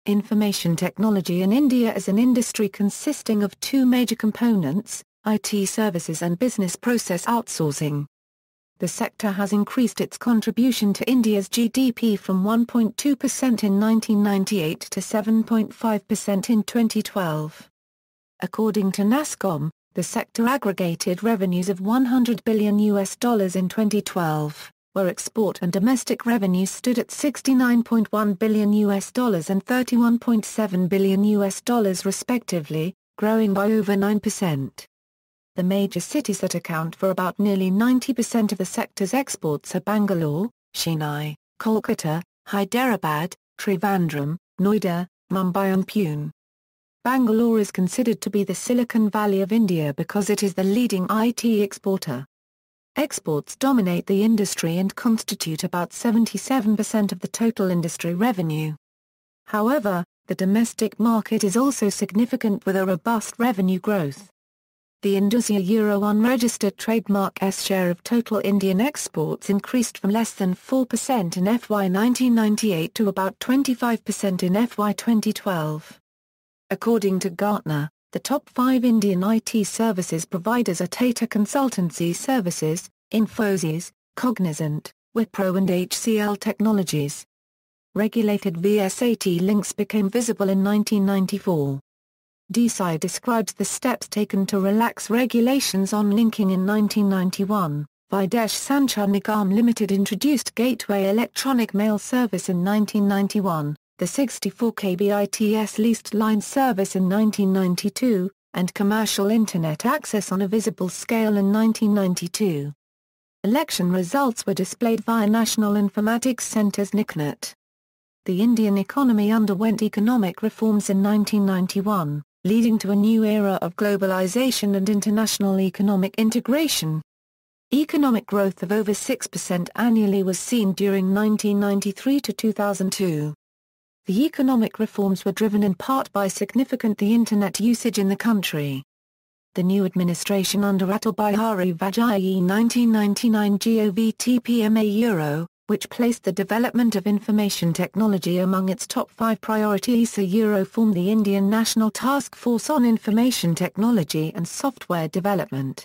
Information technology in India is an industry consisting of two major components, IT services and business process outsourcing. The sector has increased its contribution to India's GDP from 1.2% in 1998 to 7.5% in 2012. According to NASSCOM, the sector aggregated revenues of $100 billion in 2012, where export and domestic revenues stood at $69.1 billion and $31.7 billion respectively, growing by over 9%. The major cities that account for about nearly 90% of the sector's exports are Bangalore, Chennai, Kolkata, Hyderabad, Trivandrum, Noida, Mumbai and Pune. Bangalore is considered to be the Silicon Valley of India because it is the leading IT exporter. Exports dominate the industry and constitute about 77% of the total industry revenue. However, the domestic market is also significant with a robust revenue growth. The Indus Euro unregistered trademark's share of total Indian exports increased from less than 4% in FY 1998 to about 25% in FY 2012. According to Gartner, the top 5 Indian IT services providers are Tata Consultancy Services, Infosys, Cognizant, Wipro and HCL Technologies. Regulated VSAT links became visible in 1994. DSI describes the steps taken to relax regulations on linking in 1991. Videsh Sanchar Nigam Limited introduced Gateway Electronic Mail Service in 1991, the 64 kbits leased line service in 1992, and commercial Internet access on a visible scale in 1992. Election results were displayed via National Informatics Centre's NICNET. The Indian economy underwent economic reforms in 1991. Leading to a new era of globalization and international economic integration. Economic growth of over 6% annually was seen during 1993 to 2002. The economic reforms were driven in part by significant Internet usage in the country. The new administration under Atal Bihari Vajpayee 1999 GOVTPMA Euro, which placed the development of information technology among its top 5 priorities. A Euro formed the Indian National Task Force on Information Technology and Software Development.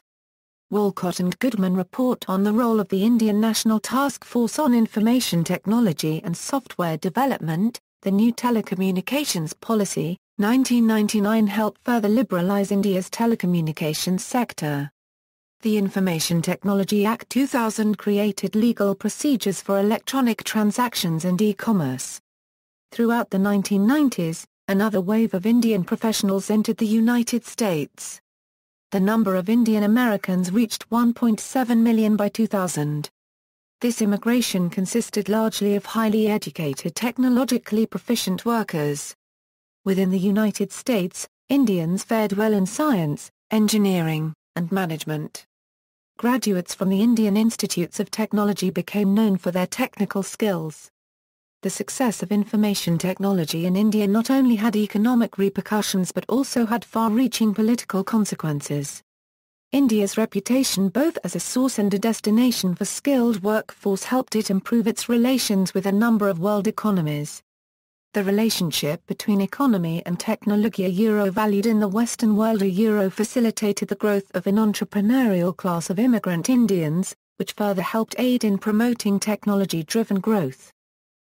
Walcott and Goodman report on the role of the Indian National Task Force on Information Technology and Software Development. The new telecommunications policy, 1999, helped further liberalize India's telecommunications sector. The Information Technology Act 2000 created legal procedures for electronic transactions and e-commerce. Throughout the 1990s, another wave of Indian professionals entered the United States. The number of Indian Americans reached 1.7 million by 2000. This immigration consisted largely of highly educated technologically proficient workers. Within the United States, Indians fared well in science, engineering, and management. Graduates from the Indian Institutes of Technology became known for their technical skills. The success of information technology in India not only had economic repercussions but also had far-reaching political consequences. India's reputation both as a source and a destination for skilled workforce helped it improve its relations with a number of world economies. The relationship between economy and technology, a euro valued in the Western world, a euro facilitated the growth of an entrepreneurial class of immigrant Indians, which further helped aid in promoting technology-driven growth.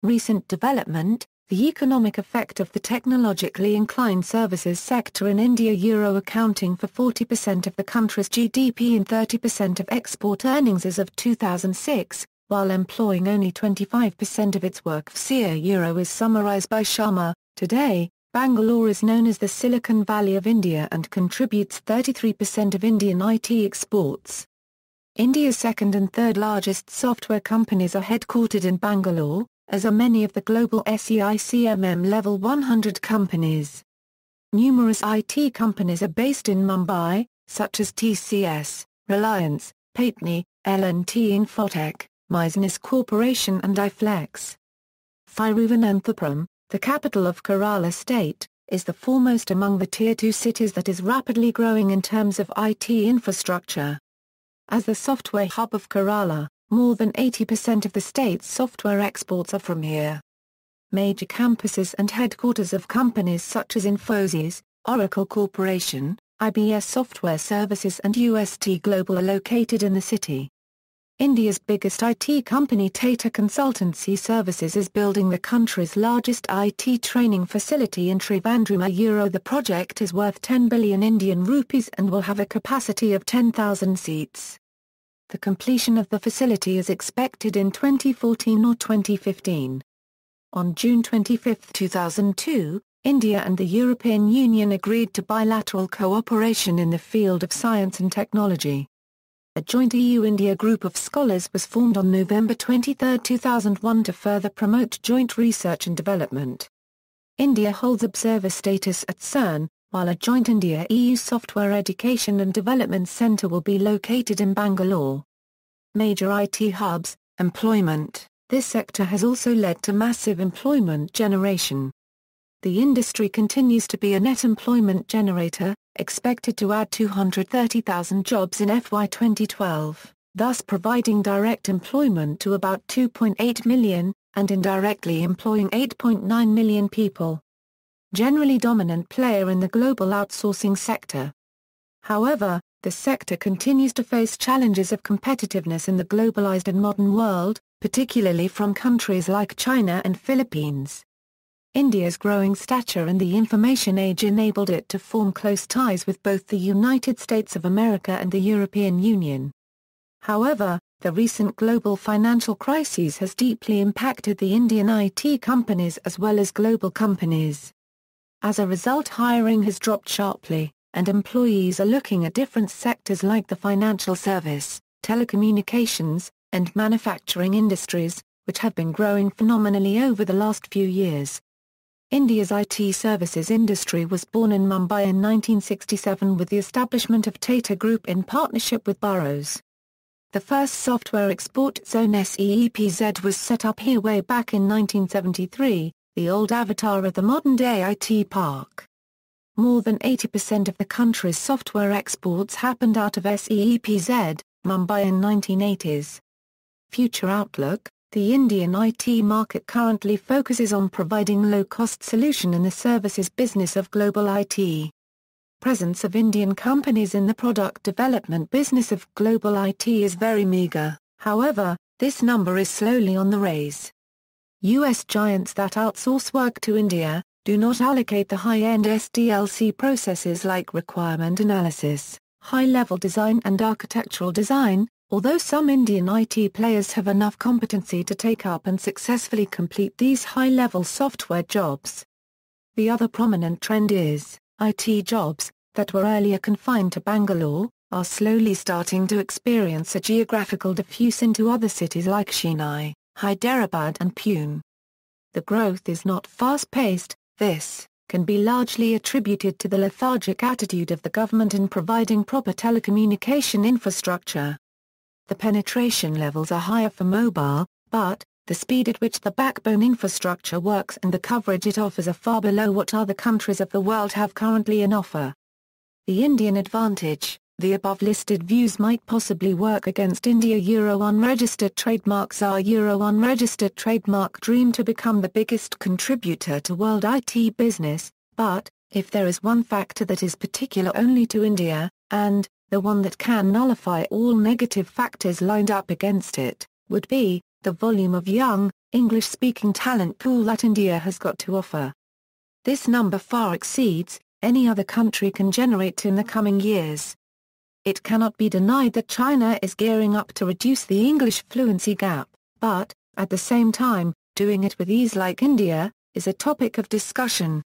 Recent development, the economic effect of the technologically inclined services sector in India, euro accounting for 40% of the country's GDP and 30% of export earnings as of 2006, while employing only 25% of its workforce. Euro is summarized by Sharma. Today, Bangalore is known as the Silicon Valley of India and contributes 33% of Indian IT exports. India's second and third largest software companies are headquartered in Bangalore, as are many of the global SEICMM Level 100 companies. Numerous IT companies are based in Mumbai, such as TCS, Reliance, Patni, L&T Infotech, Misnes Corporation and iFlex. Thiruvananthapuram, the capital of Kerala state, is the foremost among the Tier 2 cities that is rapidly growing in terms of IT infrastructure. As the software hub of Kerala, more than 80% of the state's software exports are from here. Major campuses and headquarters of companies such as Infosys, Oracle Corporation, IBS Software Services and UST Global are located in the city. India's biggest IT company Tata Consultancy Services is building the country's largest IT training facility in Trivandrum. The project is worth 10 billion Indian rupees and will have a capacity of 10,000 seats. The completion of the facility is expected in 2014 or 2015. On June 25, 2002, India and the European Union agreed to bilateral cooperation in the field of science and technology. A joint EU-India group of scholars was formed on November 23, 2001 to further promote joint research and development. India holds observer status at CERN, while a joint India-EU Software Education and Development Centre will be located in Bangalore. Major IT hubs, employment. This sector has also led to massive employment generation. The industry continues to be a net employment generator, expected to add 230,000 jobs in FY 2012, thus providing direct employment to about 2.8 million, and indirectly employing 8.9 million people. Generally dominant player in the global outsourcing sector. However, the sector continues to face challenges of competitiveness in the globalized and modern world, particularly from countries like China and Philippines. India's growing stature in the information age enabled it to form close ties with both the United States of America and the European Union. However, the recent global financial crisis has deeply impacted the Indian IT companies as well as global companies. As a result, hiring has dropped sharply, and employees are looking at different sectors like the financial service, telecommunications, and manufacturing industries, which have been growing phenomenally over the last few years. India's IT services industry was born in Mumbai in 1967 with the establishment of Tata Group in partnership with Burroughs. The first software export zone SEEPZ was set up here way back in 1973, the old avatar of the modern-day IT park. More than 80% of the country's software exports happened out of SEEPZ, Mumbai in 1980s. Future outlook. The Indian IT market currently focuses on providing low-cost solution in the services business of global IT. Presence of Indian companies in the product development business of global IT is very meager, however, this number is slowly on the rise. US giants that outsource work to India, do not allocate the high-end SDLC processes like requirement analysis, high-level design and architectural design, although some Indian IT players have enough competency to take up and successfully complete these high-level software jobs. The other prominent trend is, IT jobs, that were earlier confined to Bangalore, are slowly starting to experience a geographical diffuse into other cities like Chennai, Hyderabad and Pune. The growth is not fast-paced. This can be largely attributed to the lethargic attitude of the government in providing proper telecommunication infrastructure. The penetration levels are higher for mobile, but the speed at which the backbone infrastructure works and the coverage it offers are far below what other countries of the world have currently in offer. The Indian advantage. The above-listed views might possibly work against India. Unregistered trademarks. Our unregistered trademark dream to become the biggest contributor to world IT business, but, if there is one factor that is particular only to India, and the one that can nullify all negative factors lined up against it, would be the volume of young, English-speaking talent pool that India has got to offer. This number far exceeds any other country can generate in the coming years. It cannot be denied that China is gearing up to reduce the English fluency gap, but, at the same time, doing it with ease like India, is a topic of discussion.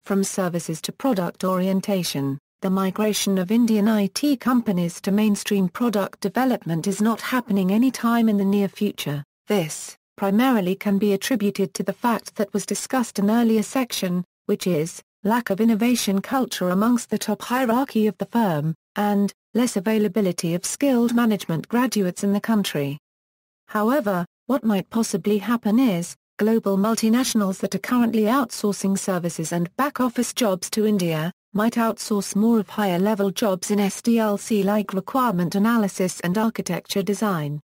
From services to product orientation, the migration of Indian IT companies to mainstream product development is not happening any time in the near future. This, primarily can be attributed to the fact that was discussed in earlier section, which is, lack of innovation culture amongst the top hierarchy of the firm, and, less availability of skilled management graduates in the country. However, what might possibly happen is, global multinationals that are currently outsourcing services and back-office jobs to India, might outsource more of higher-level jobs in SDLC like requirement analysis and architecture design.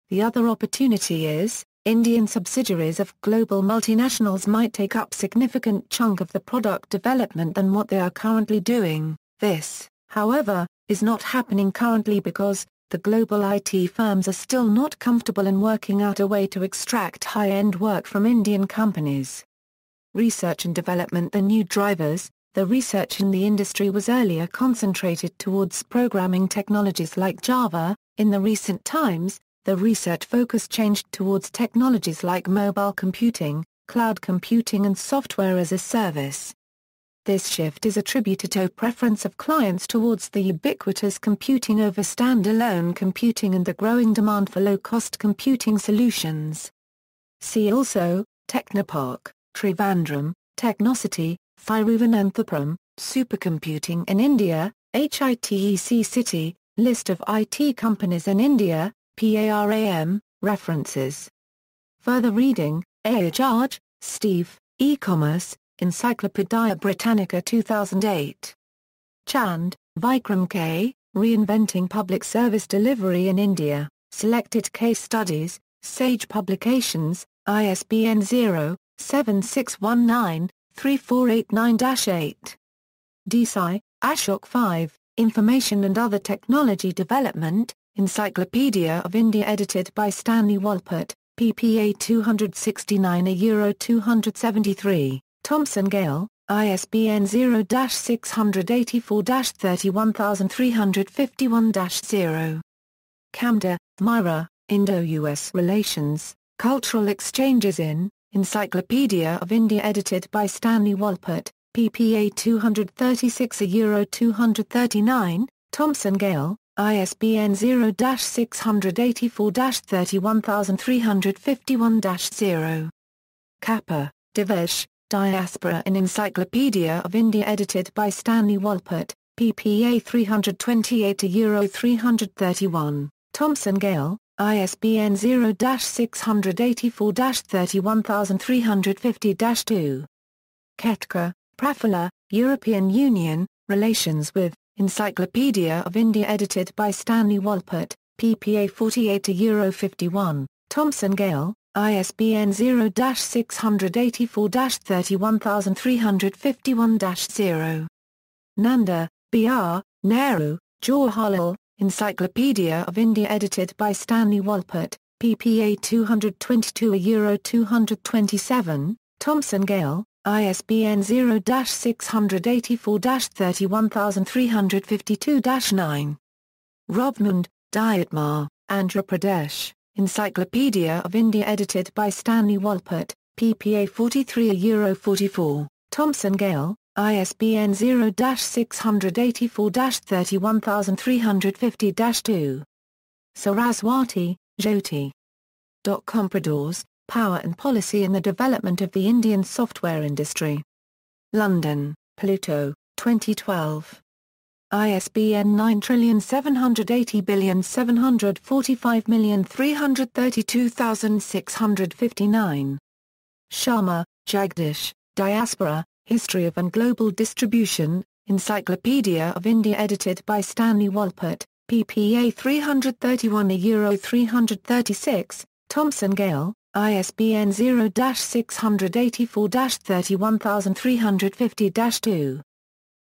The other opportunity is, Indian subsidiaries of global multinationals might take up significant chunk of the product development than what they are currently doing. This, however, is not happening currently because the global IT firms are still not comfortable in working out a way to extract high-end work from Indian companies. Research and development. The new drivers. The research in the industry was earlier concentrated towards programming technologies like Java. In the recent times, the research focus changed towards technologies like mobile computing, cloud computing and software as a service. This shift is attributed to a preference of clients towards the ubiquitous computing over standalone computing and the growing demand for low-cost computing solutions. See also, Technopark, Trivandrum, Technocity, Thiruvananthapuram, Supercomputing in India, HITEC City, List of IT companies in India, PARAM, references. Further reading, Ajaj, Steve, E-commerce, Encyclopaedia Britannica 2008. Chand, Vikram K., Reinventing Public Service Delivery in India, Selected Case Studies, Sage Publications, ISBN 0-7619-3489-8. Desai, Ashok 5, Information and Other Technology Development, Encyclopedia of India edited by Stanley Wolpert, ppA 269 a €273, Thomson Gale, ISBN 0-684-31351-0. Kamdar, Myra, Indo-US Relations, Cultural Exchanges in, Encyclopedia of India edited by Stanley Wolpert, ppA 236 a €239, Thomson Gale, ISBN 0-684-31351-0. Kappa, Devesh, Diaspora in Encyclopedia of India edited by Stanley Wolpert, ppA 328 a €331, Thomson Gale, ISBN 0-684-31350-2. Ketka, Prafulla, European Union, Relations with, Encyclopedia of India edited by Stanley Wolpert, ppA 48 a €51, Thomson Gale, ISBN 0-684-31351-0. Nanda, B.R., Nehru, Jawaharlal, Encyclopedia of India edited by Stanley Wolpert, ppA 222 a €227, Thomson Gale, ISBN 0-684-31352-9. Rovmund, Dietmar, Andhra Pradesh, Encyclopedia of India edited by Stanley Wolpert, ppA 43 a €44, Thomson Gale, ISBN 0-684-31350-2. Saraswati, Jyoti. Compradors, Power and Policy in the Development of the Indian Software Industry. London, Pluto, 2012. ISBN 9780745332659. Sharma, Jagdish, Diaspora, History of and Global Distribution, Encyclopedia of India edited by Stanley Wolpert, ppA 331 a €336, Thomson Gale, ISBN 0-684-31350-2.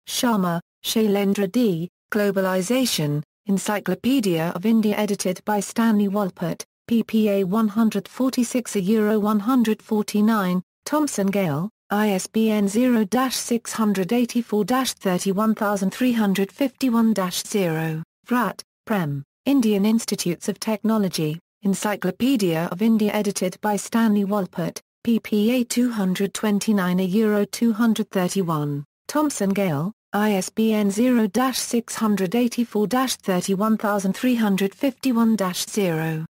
Sharma, Shailendra D., Globalization, Encyclopedia of India edited by Stanley Wolpert, ppA 146 a €149, Thomson Gale, ISBN 0-684-31351-0. Vrat, Prem, Indian Institutes of Technology, Encyclopedia of India edited by Stanley Wolpert, ppA 229 a €231, Thomson Gale, ISBN 0-684-31351-0.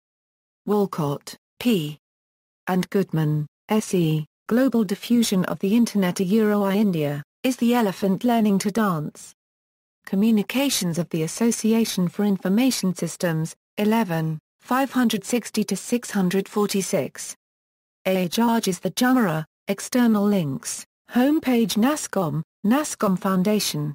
Walcott, P. and Goodman, S.E., Global Diffusion of the Internet India, Is the Elephant Learning to Dance? Communications of the Association for Information Systems, 11, 560-646. Ajaj is the Jamara, external links, homepage NASSCOM, NASSCOM Foundation.